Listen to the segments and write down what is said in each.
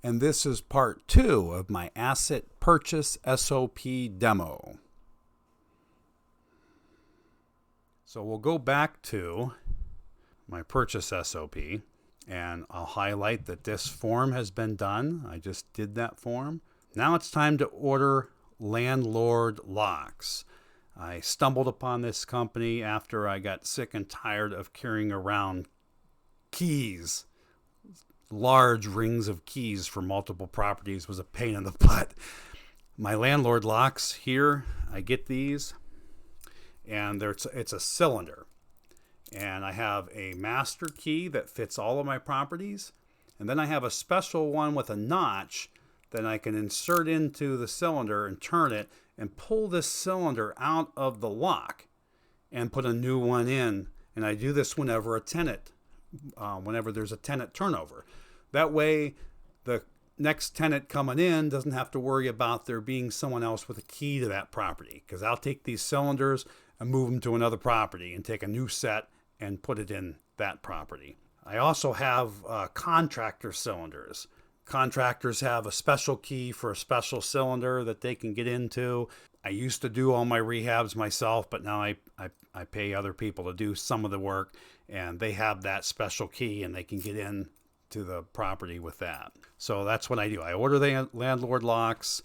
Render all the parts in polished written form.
and this is part 2 of my asset purchase SOP demo. So we'll go back to my purchase SOP, and I'll highlight that this form has been done. I just did that form. Now it's time to order Landlord locks. I stumbled upon this company after I got sick and tired of carrying around keys. Large rings of keys for multiple properties was a pain in the butt. My Landlord locks here, I get these, and it's a cylinder. And I have a master key that fits all of my properties. And then I have a special one with a notch that I can insert into the cylinder and turn it and pull this cylinder out of the lock and put a new one in. And I do this whenever whenever there's a tenant turnover. That way, the next tenant coming in doesn't have to worry about there being someone else with a key to that property, because I'll take these cylinders and move them to another property and take a new set and put it in that property. I also have contractor cylinders. Contractors have a special key for a special cylinder that they can get into. I used to do all my rehabs myself, but now I pay other people to do some of the work, and they have that special key and they can get in to the property with that. So that's what I do. I order the Landlord locks.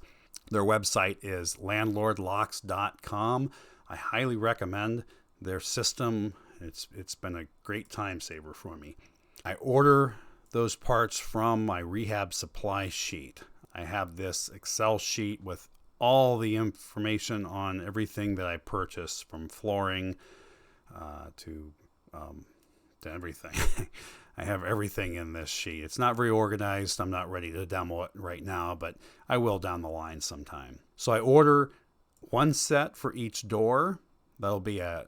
Their website is landlordlocks.com. I highly recommend their system. It's been a great time saver for me. I order those parts from my rehab supply sheet. I have this Excel sheet with all the information on everything that I purchase, from flooring to everything. I have everything in this sheet. It's not very organized. I'm not ready to demo it right now, but I will down the line sometime. So I order one set for each door. That'll be a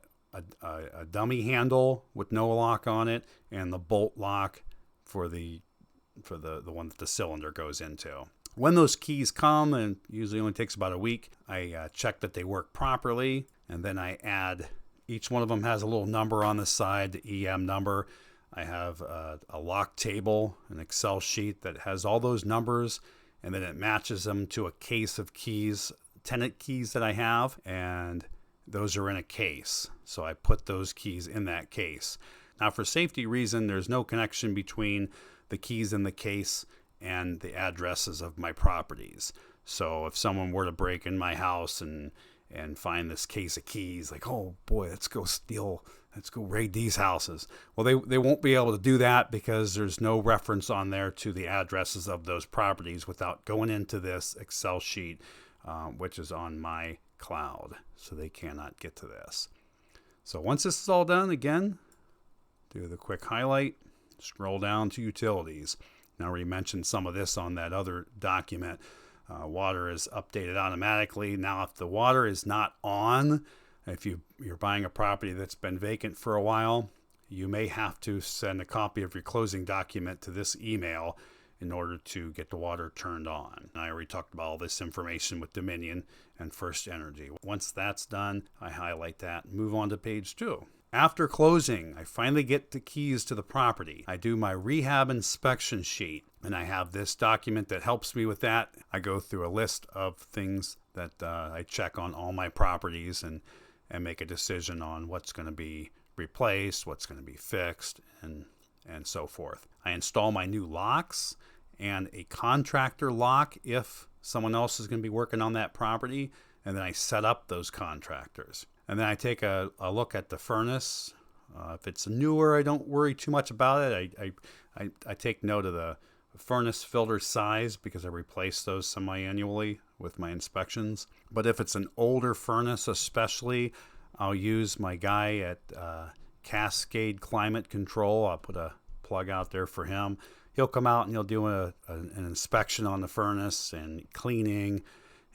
dummy handle with no lock on it, and the bolt lock for the one that the cylinder goes into. When those keys come, and usually only takes about a week, I check that they work properly, and then I add, each one of them has a little number on the side, the EM number. I have a lock table, an Excel sheet that has all those numbers, and then it matches them to a case of keys, tenant keys that I have, and those are in a case. So I put those keys in that case. Now, for safety reason, there's no connection between the keys in the case and the addresses of my properties. So if someone were to break in my house and find this case of keys, like, oh boy, let's go raid these houses. Well, they won't be able to do that because there's no reference on there to the addresses of those properties without going into this Excel sheet, which is on my cloud. So they cannot get to this. So once this is all done, again, do the quick highlight, scroll down to utilities. Now, I already mentioned some of this on that other document. Water is updated automatically. Now, if the water is not on, if you're buying a property that's been vacant for a while, you may have to send a copy of your closing document to this email in order to get the water turned on. I already talked about all this information with Dominion and First Energy. Once that's done, I highlight that and move on to page 2. After closing, I finally get the keys to the property. I do my rehab inspection sheet, and I have this document that helps me with that. I go through a list of things that I check on all my properties and make a decision on what's going to be replaced, what's going to be fixed, and so forth. I install my new locks and a contractor lock if someone else is going to be working on that property, and then I set up those contractors. And then I take a look at the furnace. If it's newer, I don't worry too much about it. I take note of the furnace filter size because I replace those semi-annually with my inspections. But if it's an older furnace especially, I'll use my guy at Cascade Climate Control. I'll put a plug out there for him. He'll come out and he'll do an inspection on the furnace and cleaning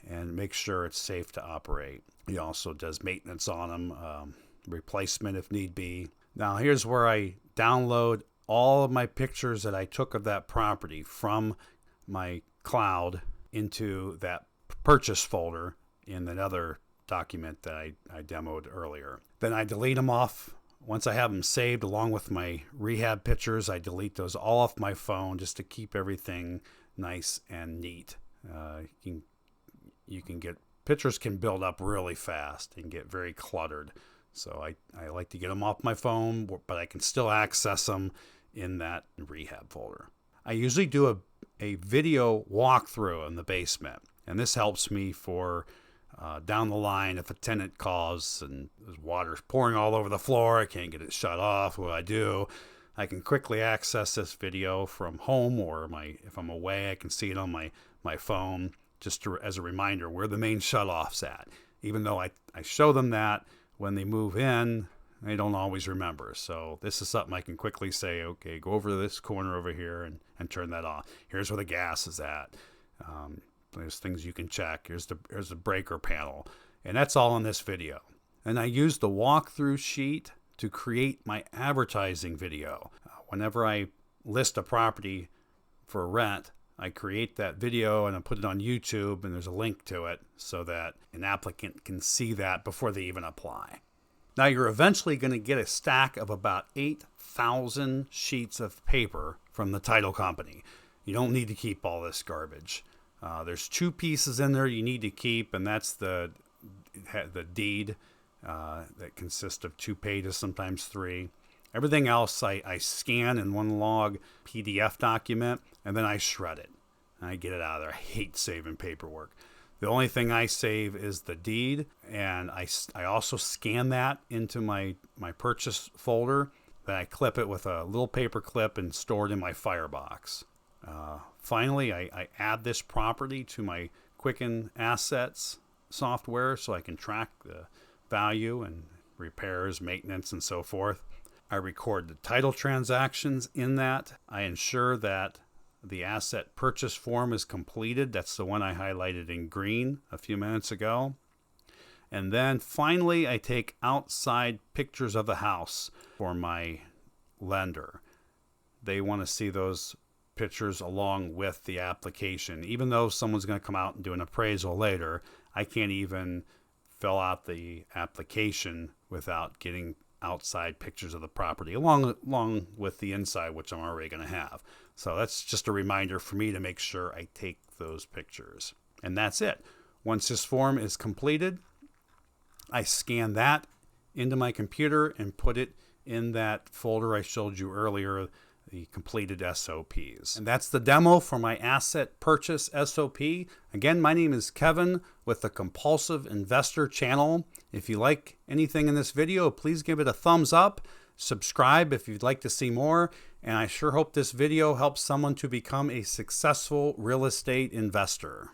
and make sure it's safe to operate. He also does maintenance on them, replacement if need be. Now here's where I download all of my pictures that I took of that property from my cloud into that purchase folder in another document that I demoed earlier. Then I delete them off. Once I have them saved along with my rehab pictures, I delete those all off my phone just to keep everything nice and neat. You can get, pictures can build up really fast and get very cluttered. So I like to get them off my phone, but I can still access them in that rehab folder. I usually do a video walkthrough in the basement, and this helps me for down the line if a tenant calls and there's water pouring all over the floor, I can't get it shut off. What do I do? I can quickly access this video from home, or if I'm away, I can see it on my phone just as a reminder where the main shutoff's at. Even though I show them that, when they move in, they don't always remember. So this is something I can quickly say, okay, go over to this corner over here and turn that off. Here's where the gas is at. There's things you can check. Here's the breaker panel. And that's all in this video. And I use the walkthrough sheet to create my advertising video. Whenever I list a property for rent, I create that video and I put it on YouTube, and there's a link to it so that an applicant can see that before they even apply. Now you're eventually going to get a stack of about 8,000 sheets of paper from the title company. You don't need to keep all this garbage. There's 2 pieces in there you need to keep, and that's the deed that consists of 2 pages, sometimes 3. Everything else I scan in one log PDF document, and then I shred it. And I get it out of there. I hate saving paperwork. The only thing I save is the deed, and I also scan that into my purchase folder. Then I clip it with a little paper clip and store it in my Firebox. Finally, I add this property to my Quicken Assets software so I can track the value and repairs, maintenance, and so forth. I record the title transactions in that. I ensure that the asset purchase form is completed. That's the one I highlighted in green a few minutes ago. And then finally, I take outside pictures of the house for my lender. They want to see those pictures along with the application. Even though someone's going to come out and do an appraisal later, I can't even fill out the application without getting outside pictures of the property along with the inside, which I'm already going to have. So that's just a reminder for me to make sure I take those pictures. And that's it. Once this form is completed, I scan that into my computer and put it in that folder I showed you earlier, the completed SOPs. And that's the demo for my asset purchase SOP. Again, my name is Kevin with the Compulsive Investor channel. If you like anything in this video, please give it a thumbs up. Subscribe if you'd like to see more. And I sure hope this video helps someone to become a successful real estate investor.